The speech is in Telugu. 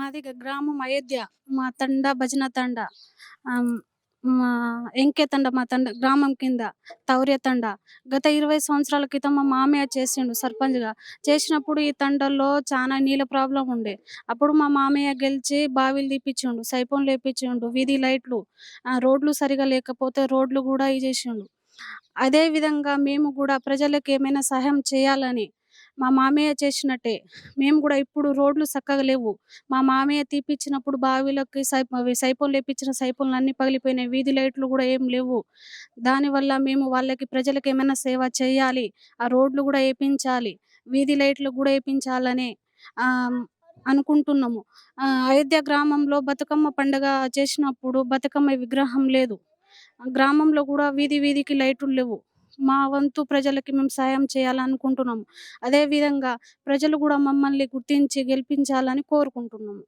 మాది గ్రామం అయోధ్య. మా తండా భజన తండా. ఆహ్, మా ఎంకే తండా మా గ్రామం కింద తౌర్య తండా. గత 20 సంవత్సరాల క్రితం మా మామయ్య చేసిండు సర్పంచ్‌గా. చేసినప్పుడు ఈ తండల్లో చానా నీళ్ళ ప్రాబ్లమ్ ఉండే. అప్పుడు మా మామయ్య గెలిచి బావిలు తీపిచ్చిండు, సైపన్‌లేపిచ్చిండు, వీధి లైట్లు, రోడ్లు సరిగ్గా లేకపోతే రోడ్లు గూడా ఇజేసిండు. అదే విధంగా మేము గూడా ప్రజలకేమైనా సహాయం చేయాలని మా మామయ్య చేసినట్టే మేము గూడా ఇప్పుడు రోడ్లు సక్కగా లేవు. మా మామయ్య తీపిచ్చినప్పుడు బావిలకి అవి సైపన్‌లేపిచ్చిన సైపన్‌లన్నీ పగిలిపోయినాయి. వీధి లైట్లు గూడా ఏం లేవు. దానివల్ల మేము వాళ్ళకి ప్రజలకేమైనా సేవ చేయాలి. ఆ రోడ్లు గూడా ఏపించాలి. వీధి లైట్లు గూడా ఏపించాలని ఆహ్, అనుకుంటున్నాము. అయోధ్య గ్రామంలో బతుకమ్మ పండుగ చేసినప్పుడు బతుకమ్మ విగ్రహం లేదు. గ్రామంలో గూడా వీధి వీధికి లైటులు లేవు. మా వంతు ప్రజలకి మేము సహాయం చేయాలనుకుంటున్నాము. అదే విధంగా ప్రజలు గూడా మమ్మల్ని గుర్తించి గెలిపించాలని కోరుకుంటున్నాము.